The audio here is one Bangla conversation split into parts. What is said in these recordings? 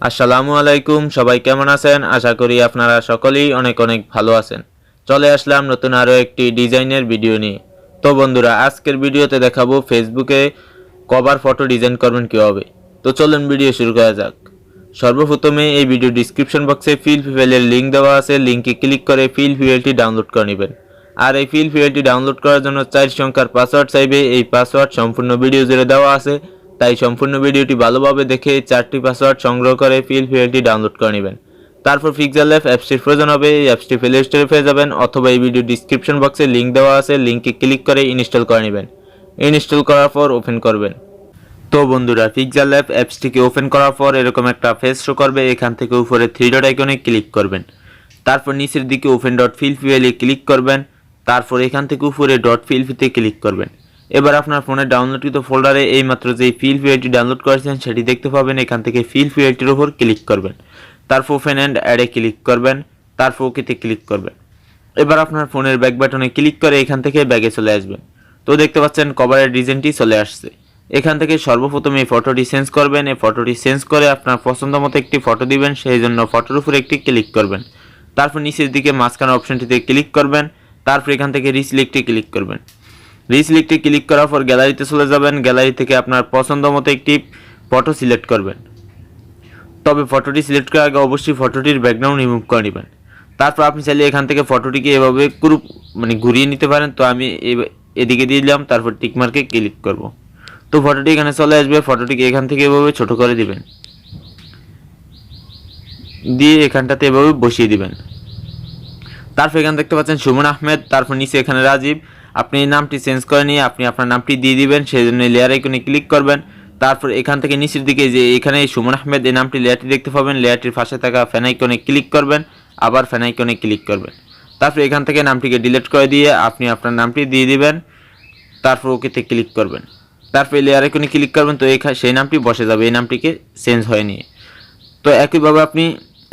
আসসালামু আলাইকুম, সবাই কেমন আছেন? আশা করি আপনারা সকলেই অনেক অনেক ভালো আছেন। চলে আসলাম নতুন আরও একটি ডিজাইনের ভিডিও নিয়ে। তো বন্ধুরা, আজকের ভিডিওতে দেখাবো ফেসবুকে কভার ফটো ডিজাইন করবেন কীভাবে। তো চলুন ভিডিও শুরু করা যাক। সর্বপ্রথমে এই ভিডিও ডিসক্রিপশন বক্সে ফিল ফাইলের লিঙ্ক দেওয়া আছে, লিঙ্কে ক্লিক করে ফিল ফাইলটি ডাউনলোড করে নেবেন। আর এই ফিল ফাইলটি ডাউনলোড করার জন্য 4 সংখ্যার পাসওয়ার্ড চাইবে। এই পাসওয়ার্ড সম্পূর্ণ ভিডিও জুড়ে দেওয়া আছে, তাই সম্পূর্ণ ভিডিওটি ভালোভাবে দেখে 4টি পাসওয়ার্ড সংগ্রহ করে ফিল ফাইলটি ডাউনলোড করে নেবেন। তারপর পিক্সেলল্যাব অ্যাপসটির প্রয়োজন হবে। এই অ্যাপসটি প্লে স্টোরে পেয়ে যাবেন, অথবা এই ভিডিও ডিসক্রিপশন বক্সে লিঙ্ক দেওয়া আছে, লিঙ্কে ক্লিক করে ইনস্টল করে নেবেন। ইনস্টল করার পর ওপেন করবেন। তো বন্ধুরা, পিক্সেলল্যাব অ্যাপসটিকে ওপেন করার পর এরকম একটা ফেস শো করবে। এখান থেকে উপরে 3 ডট আইকনে ক্লিক করবেন। তারপর নিচের দিকে ওপেন ডট ফিল ফাইলে ক্লিক করবেন। তারপর এখান থেকে উপরে ডট ফিল ফিতে ক্লিক করবেন। এবার আপনার ফোনে ডাউনলোডকৃত ফোল্ডারে এইমাত্র যেই ফিল ফাইলটি ডাউনলোড করেছেন সেটি দেখতে পাবেন। এখান থেকে ফিল ফাইলটির উপর ক্লিক করবেন। তারপর ওপেন অ্যান্ড অ্যাডে ক্লিক করবেন। তারপর ওকেতে ক্লিক করবেন। এবার আপনার ফোনের ব্যাক বাটনে ক্লিক করে এখান থেকে ব্যাগে চলে আসবেন। তো দেখতে পাচ্ছেন কভারের ডিজাইনটি চলে আসছে। এখান থেকে সর্বপ্রথম এই ফটোটি চেঞ্জ করবেন। এই ফটোটি চেঞ্জ করে আপনার পছন্দ মতো একটি ফটো দিবেন, সেই জন্য ফটোর উপরে একটি ক্লিক করবেন। তারপর নিচের দিকে মাঝখানে অপশনটিতে ক্লিক করবেন। তারপর এখান থেকে রিসিলেক্টে ক্লিক করবেন। রিসিলেক্টে ক্লিক করার পর গ্যালারিতে চলে যাবেন। গ্যালারি থেকে আপনার পছন্দ মতো একটি ফটো সিলেক্ট করবেন। তবে ফটোটি সিলেক্ট করার আগে অবশ্যই ফটোটির ব্যাকগ্রাউন্ড রিমুভ করে নেবেন। তারপর আপনি চাইলে এখান থেকে ফটোটিকে এভাবে ঘুরিয়ে নিতে পারেন। তো আমি এদিকে দিয়ে দিলাম, তারপর টিকমার্কে ক্লিক করব। তো ফটোটি এখানে চলে আসবে। ফটোটিকে এখান থেকে এভাবে ছোট করে দিবেন, দিয়ে এখানটাতে এভাবে বসিয়ে দিবেন। তারপর এখানে দেখতে পাচ্ছেন সুমন আহমেদ, তারপর নিচে এখানে রাজীব। আপনি এই নামটি চেঞ্জ করে নিয়ে আপনি আপনার নামটি দিয়ে দিবেন, সেই জন্য লেয়ার আইকনে ক্লিক করবেন। তারপর এখান থেকে নিচের দিকে যে এখানে সুমন আহমেদ এই নামটি লেয়ারটি দেখতে পাবেন, লেয়ারটির পাশে থাকা ফ্যান আইকনে ক্লিক করবেন, আবার ফ্যান আইকনে ক্লিক করবেন। তারপর এখান থেকে নামটিকে ডিলিট করে দিয়ে আপনি আপনার নামটি দিয়ে দিবেন। তারপর ওকেতে ক্লিক করবেন। তারপর লেয়ার আইকনে ক্লিক করবেন। তো সেই নামটি বসে যাবে, এই নামটিকে চেঞ্জ হয়ে নিয়ে। তো একইভাবে আপনি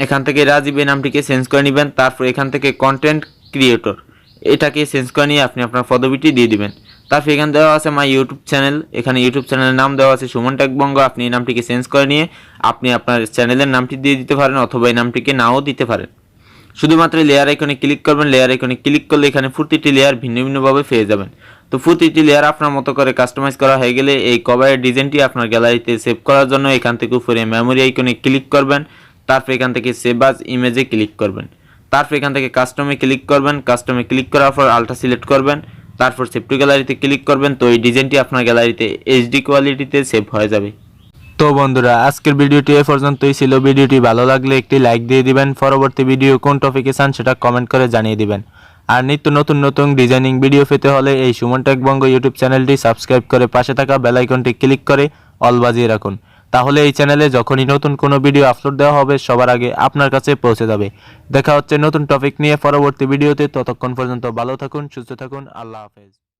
এখান থেকে রাজীব এই নামটিকে চেঞ্জ করে নেবেন। তারপর এখান থেকে কন্টেন্ট ক্রিয়েটর এটাকে চেঞ্জ করে নিয়ে আপনি আপনার পদবিটি দিয়ে দিবেন। তারপর এখানে দেওয়া আছে মাই ইউটিউব চ্যানেল, এখানে ইউটিউব চ্যানেলের নাম দেওয়া আছে সুমন টেক বঙ্গ। আপনি এই নামটিকে চেঞ্জ করে নিয়ে আপনি আপনার চ্যানেলের নামটি দিয়ে দিতে পারেন, অথবা এই নামটিকে নাও দিতে পারেন। শুধুমাত্র লেয়ার আইকনে ক্লিক করবেন। লেয়ার আইকনে ক্লিক করলে এখানে প্রতিটি লেয়ার ভিন্ন ভিন্নভাবে পেয়ে যাবেন। তো প্রতিটি লেয়ার আপনার মতো করে কাস্টমাইজ করা হয়ে গেলে এই কভারের ডিজাইনটি আপনার গ্যালারিতে সেভ করার জন্য এখান থেকে উপরে মেমোরি আইকনে ক্লিক করবেন। তারপর এখান থেকে সেভ আজ ইমেজে ক্লিক করবেন। তারপর এখান থেকে কাস্টমে ক্লিক করবেন। কাস্টমে ক্লিক করার পর আলট্রা সিলেক্ট করবেন। তারপর সেভ টু গ্যালারিতে ক্লিক করবেন। তো এই ডিজাইনটি আপনার গ্যালারিতে এইচডি কোয়ালিটিতে সেভ হয়ে যাবে। তো বন্ধুরা, আজকের ভিডিওটি এ পর্যন্তই ছিল। ভিডিওটি ভালো লাগলে একটি লাইক দিয়ে দিবেন। পরবর্তী ভিডিও কোন টপিকে চান সেটা কমেন্ট করে জানিয়ে দিবেন। আর নিত্য নতুন নতুন ডিজাইনিং ভিডিও পেতে হলে এই সুমন টেক বঙ্গ ইউটিউব চ্যানেলটি সাবস্ক্রাইব করে পাশে থাকা বেল আইকনটি ক্লিক করে অল বাজিয়ে রাখুন। তাহলে এই চ্যানেলে যখনই নতুন কোনো ভিডিও আপলোড দেওয়া হবে সবার আগে আপনার কাছে পৌঁছে যাবে। দেখা হচ্ছে নতুন টপিক নিয়ে পরবর্তী ভিডিওতে। ততক্ষণ পর্যন্ত ভালো থাকুন, সুস্থ থাকুন। আল্লাহ হাফেজ।